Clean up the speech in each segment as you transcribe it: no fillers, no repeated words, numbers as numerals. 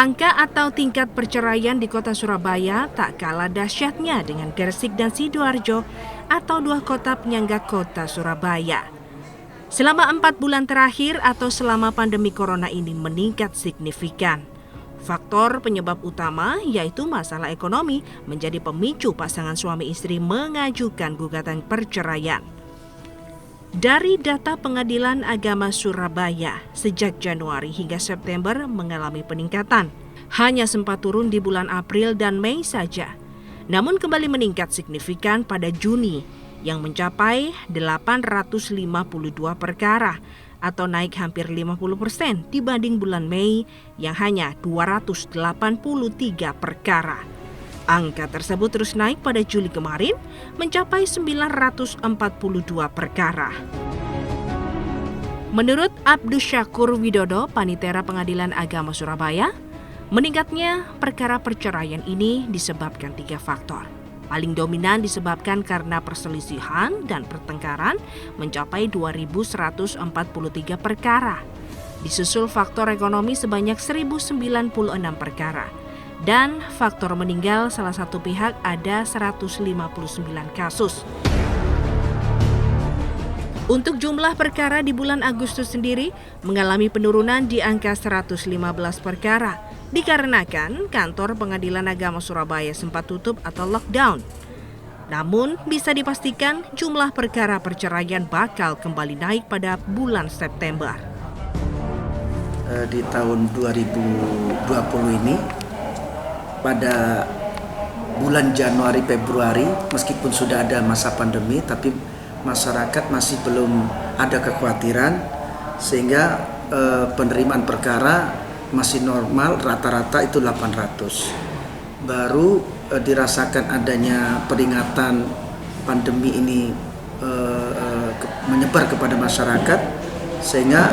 Angka atau tingkat perceraian di kota Surabaya tak kalah dahsyatnya dengan Gresik dan Sidoarjo atau dua kota penyangga kota Surabaya. Selama 4 bulan terakhir atau selama pandemi corona ini meningkat signifikan. Faktor penyebab utama yaitu masalah ekonomi menjadi pemicu pasangan suami istri mengajukan gugatan perceraian. Dari data Pengadilan Agama Surabaya, sejak Januari hingga September mengalami peningkatan. Hanya sempat turun di bulan April dan Mei saja. Namun kembali meningkat signifikan pada Juni yang mencapai 852 perkara atau naik hampir 50% dibanding bulan Mei yang hanya 283 perkara. Angka tersebut terus naik pada Juli kemarin mencapai 942 perkara. Menurut Abdus Syakur Widodo, Panitera Pengadilan Agama Surabaya, meningkatnya perkara perceraian ini disebabkan 3 faktor. Paling dominan disebabkan karena perselisihan dan pertengkaran mencapai 2.143 perkara. Disusul faktor ekonomi sebanyak 1.096 perkara. Dan faktor meninggal salah satu pihak ada 159 kasus. Untuk jumlah perkara di bulan Agustus sendiri mengalami penurunan di angka 115 perkara dikarenakan kantor Pengadilan Agama Surabaya sempat tutup atau lockdown. Namun bisa dipastikan jumlah perkara perceraian bakal kembali naik pada bulan September. Di tahun 2020 ini pada bulan Januari Februari meskipun sudah ada masa pandemi tapi masyarakat masih belum ada kekhawatiran sehingga penerimaan perkara masih normal, rata-rata itu 800. Baru dirasakan adanya peringatan pandemi ini menyebar kepada masyarakat sehingga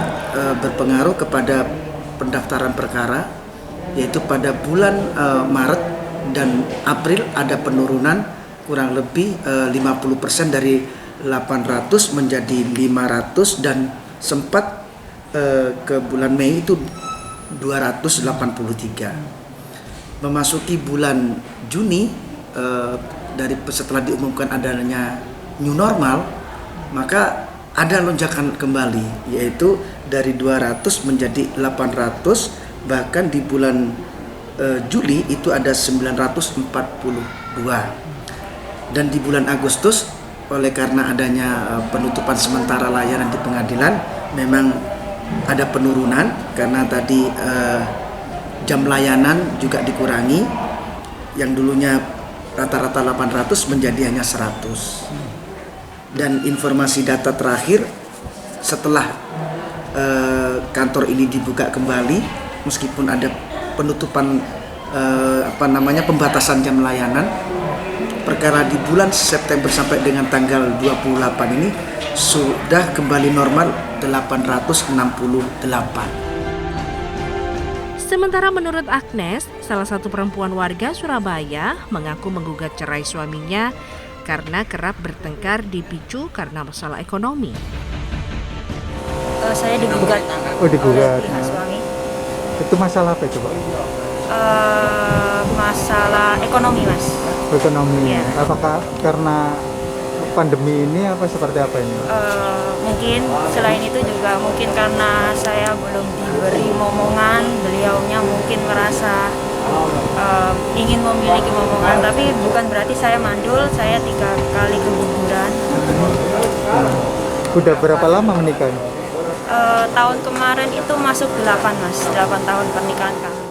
berpengaruh kepada pendaftaran perkara, yaitu pada bulan Maret dan April ada penurunan kurang lebih 50% dari 800 menjadi 500 dan sempat ke bulan Mei itu 283. Memasuki bulan Juni setelah diumumkan adanya new normal, maka ada lonjakan kembali yaitu dari 200 menjadi 800. Bahkan di bulan Juli itu ada 942. Dan di bulan Agustus oleh karena adanya penutupan sementara layanan di pengadilan memang ada penurunan karena tadi jam layanan juga dikurangi, yang dulunya rata-rata 800 menjadi hanya 100. Dan informasi data terakhir setelah kantor ini dibuka kembali, meskipun ada penutupan pembatasan jam layanan, perkara di bulan September sampai dengan tanggal 28 ini sudah kembali normal 868. Sementara menurut Agnes, salah satu perempuan warga Surabaya mengaku menggugat cerai suaminya karena kerap bertengkar dipicu karena masalah ekonomi. Saya digugat. Oh, digugat. Oleh suami. Itu masalah apa itu, Pak? Masalah ekonomi, Mas. Ekonomi. Ya. Apakah karena pandemi ini apa seperti apa ini? Mungkin selain itu juga mungkin karena saya belum diberi momongan, beliaunya mungkin merasa ingin memiliki momongan, tapi bukan berarti saya mandul, saya 3 kali keguguran. Udah berapa lama menikah? Tahun kemarin itu masuk 8, Mas, 8 tahun pernikahan kami.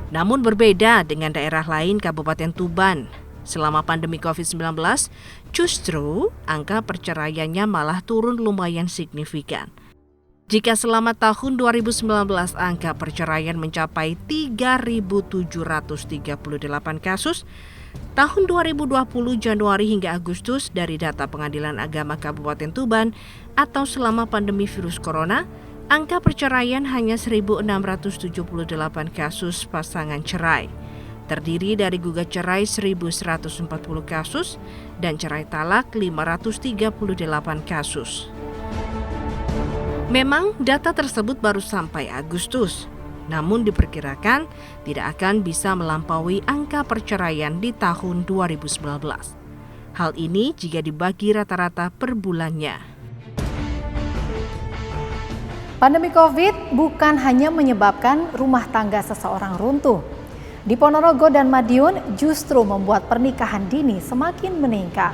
Namun berbeda dengan daerah lain Kabupaten Tuban. Selama pandemi COVID-19, justru angka perceraiannya malah turun lumayan signifikan. Jika selama tahun 2019 angka perceraian mencapai 3.738 kasus, tahun 2020 Januari hingga Agustus dari data Pengadilan Agama Kabupaten Tuban atau selama pandemi virus corona, angka perceraian hanya 1.678 kasus pasangan cerai. Terdiri dari gugat cerai 1.140 kasus dan cerai talak 538 kasus. Memang data tersebut baru sampai Agustus, namun diperkirakan tidak akan bisa melampaui angka perceraian di tahun 2019. Hal ini jika dibagi rata-rata per bulannya. Pandemi COVID bukan hanya menyebabkan rumah tangga seseorang runtuh. Di Ponorogo dan Madiun justru membuat pernikahan dini semakin meningkat.